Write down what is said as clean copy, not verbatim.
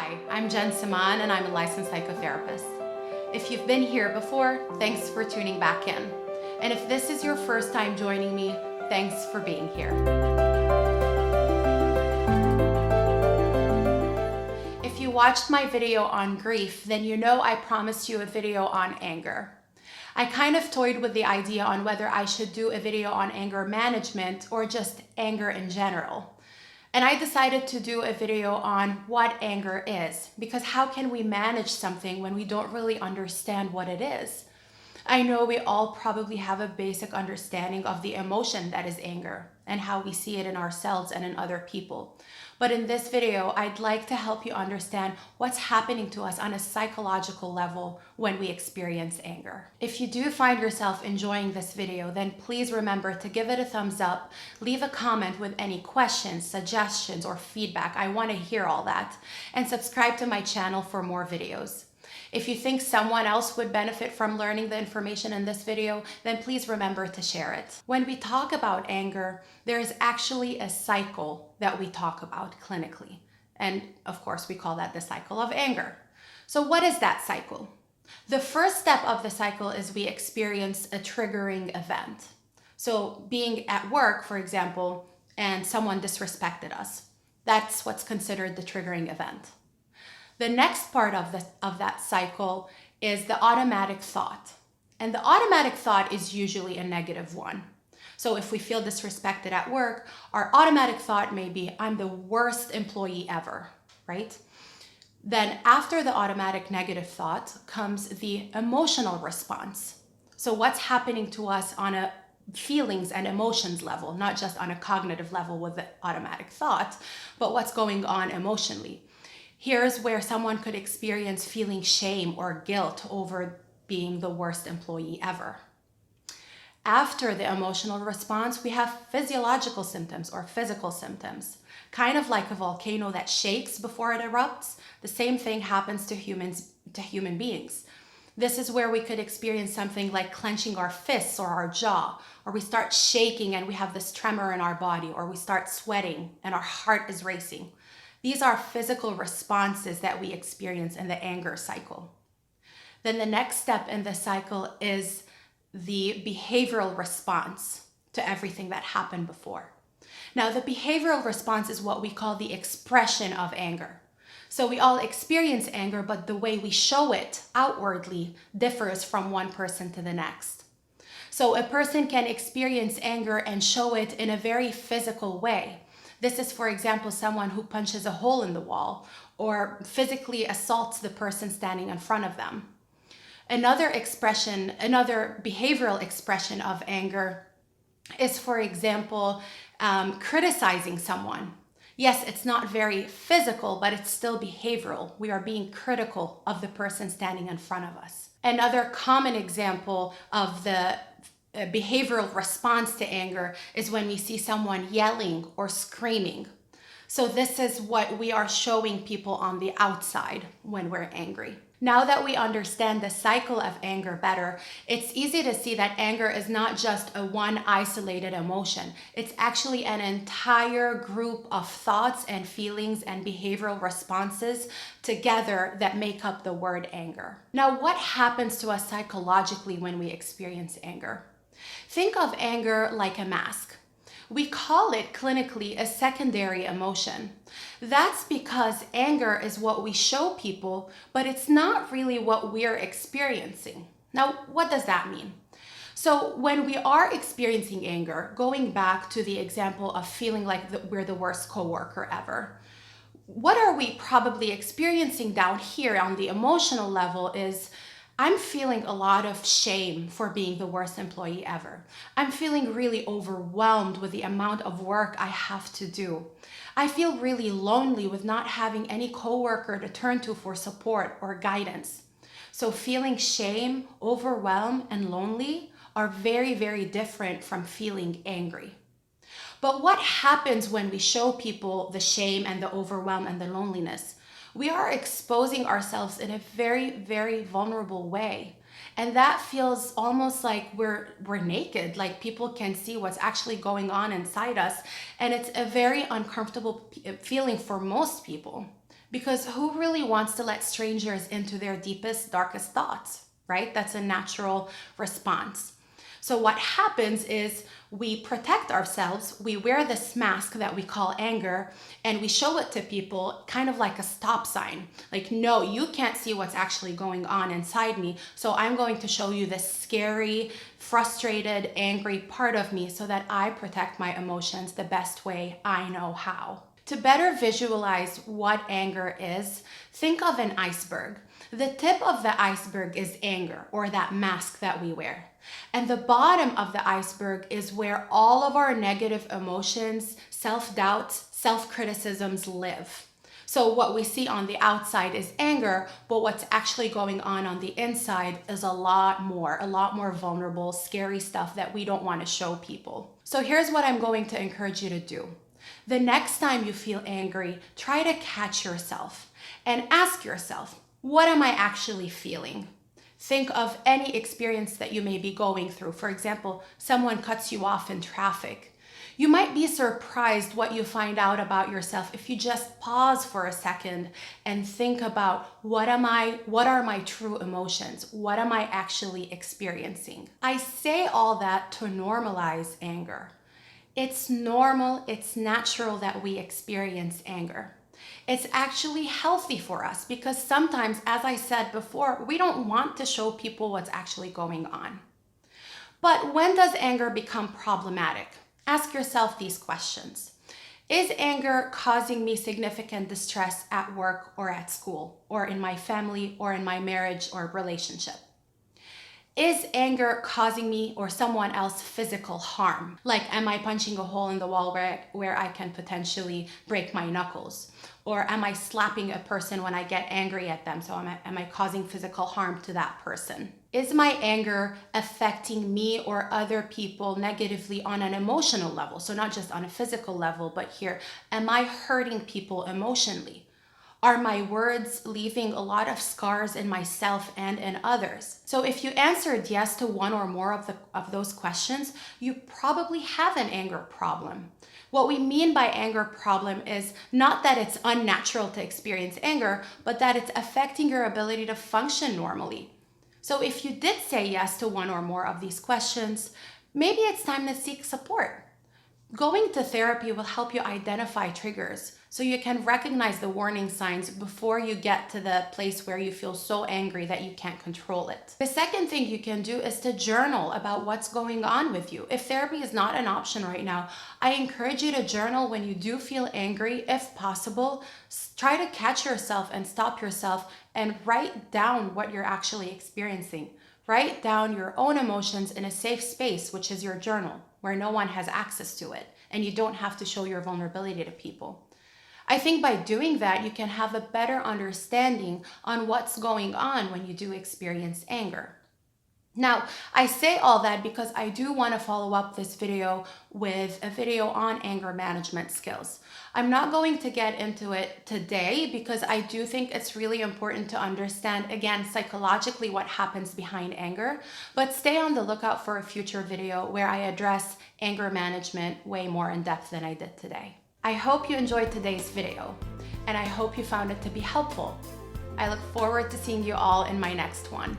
Hi, I'm Semaan and I'm a licensed psychotherapist. If you've been here before, thanks for tuning back in. And if this is your first time joining me, thanks for being here. If you watched my video on grief, then you know I promised you a video on anger. I kind of toyed with the idea on whether I should do a video on anger management or just anger in general. And I decided to do a video on what anger is, because how can we manage something when we don't really understand what it is? I know we all probably have a basic understanding of the emotion that is anger and how we see it in ourselves and in other people. But in this video, I'd like to help you understand what's happening to us on a psychological level when we experience anger. If you do find yourself enjoying this video, then please remember to give it a thumbs up, leave a comment with any questions, suggestions, or feedback. I want to hear all that. And subscribe to my channel for more videos. If you think someone else would benefit from learning the information in this video, then please remember to share it. When we talk about anger, there is actually a cycle that we talk about clinically. And of course, we call that the cycle of anger. So what is that cycle? The first step of the cycle is we experience a triggering event. So being at work, for example, and someone disrespected us. That's what's considered the triggering event. The next part of that cycle is the automatic thought. And the automatic thought is usually a negative one. So if we feel disrespected at work, our automatic thought may be, I'm the worst employee ever, right? Then after the automatic negative thought comes the emotional response. So what's happening to us on a feelings and emotions level, not just on a cognitive level with the automatic thought, but what's going on emotionally. Here's where someone could experience feeling shame or guilt over being the worst employee ever. After the emotional response, we have physiological symptoms or physical symptoms. Kind of like a volcano that shakes before it erupts, the same thing happens to human beings. This is where we could experience something like clenching our fists or our jaw, or we start shaking and we have this tremor in our body, or we start sweating and our heart is racing. These are physical responses that we experience in the anger cycle. Then the next step in the cycle is the behavioral response to everything that happened before. Now, the behavioral response is what we call the expression of anger. So we all experience anger, but the way we show it outwardly differs from one person to the next. So a person can experience anger and show it in a very physical way. This is, for example, someone who punches a hole in the wall or physically assaults the person standing in front of them. Another behavioral expression of anger is, for example, criticizing someone. Yes, it's not very physical, but it's still behavioral. We are being critical of the person standing in front of us. Another common example of the behavioral response to anger is when we see someone yelling or screaming. So this is what we are showing people on the outside when we're angry. Now that we understand the cycle of anger better, it's easy to see that anger is not just a one isolated emotion. It's actually an entire group of thoughts and feelings and behavioral responses together that make up the word anger. Now, what happens to us psychologically when we experience anger? Think of anger like a mask. We call it clinically a secondary emotion. That's because anger is what we show people, but it's not really what we're experiencing. Now, what does that mean? So when we are experiencing anger, going back to the example of feeling like we're the worst coworker ever, what are we probably experiencing down here on the emotional level is, I'm feeling a lot of shame for being the worst employee ever. I'm feeling really overwhelmed with the amount of work I have to do. I feel really lonely with not having any coworker to turn to for support or guidance. So feeling shame, overwhelmed, and lonely are very, very different from feeling angry. But what happens when we show people the shame and the overwhelm and the loneliness? We are exposing ourselves in a very, very vulnerable way. And that feels almost like we're naked, like people can see what's actually going on inside us. And it's a very uncomfortable feeling for most people Because who really wants to let strangers into their deepest, darkest thoughts, right? That's a natural response. So what happens is we protect ourselves, we wear this mask that we call anger, and we show it to people kind of like a stop sign. Like, no, you can't see what's actually going on inside me, so I'm going to show you this scary, frustrated, angry part of me so that I protect my emotions the best way I know how. To better visualize what anger is, think of an iceberg. The tip of the iceberg is anger, or that mask that we wear. And the bottom of the iceberg is where all of our negative emotions, self-doubts, self-criticisms live. So what we see on the outside is anger, but what's actually going on the inside is a lot more vulnerable, scary stuff that we don't want to show people. So here's what I'm going to encourage you to do. The next time you feel angry, try to catch yourself and ask yourself, what am I actually feeling? Think of any experience that you may be going through. For example, someone cuts you off in traffic. You might be surprised what you find out about yourself if you just pause for a second and think about what are my true emotions? What am I actually experiencing? I say all that to normalize anger. It's normal, it's natural that we experience anger. It's actually healthy for us because sometimes, as I said before, we don't want to show people what's actually going on. But when does anger become problematic? Ask yourself these questions. Is anger causing me significant distress at work or at school, or in my family, or in my marriage or relationship? Is anger causing me or someone else physical harm? Like, am I punching a hole in the wall where I can potentially break my knuckles? Or am I slapping a person when I get angry at them? So am I causing physical harm to that person? Is my anger affecting me or other people negatively on an emotional level? So not just on a physical level, but here, am I hurting people emotionally? Are my words leaving a lot of scars in myself and in others? So if you answered yes to one or more of those questions, you probably have an anger problem. What we mean by anger problem is not that it's unnatural to experience anger, but that it's affecting your ability to function normally. So if you did say yes to one or more of these questions, maybe it's time to seek support. Going to therapy will help you identify triggers so you can recognize the warning signs before you get to the place where you feel so angry that you can't control it. The second thing you can do is to journal about what's going on with you. If therapy is not an option right now, I encourage you to journal when you do feel angry. If possible, try to catch yourself and stop yourself and write down what you're actually experiencing. Write down your own emotions in a safe space, which is your journal, where no one has access to it, and you don't have to show your vulnerability to people. I think by doing that, you can have a better understanding on what's going on when you do experience anger. Now, I say all that because I do want to follow up this video with a video on anger management skills. I'm not going to get into it today because I do think it's really important to understand, again, psychologically what happens behind anger, but stay on the lookout for a future video where I address anger management way more in depth than I did today. I hope you enjoyed today's video, and I hope you found it to be helpful. I look forward to seeing you all in my next one.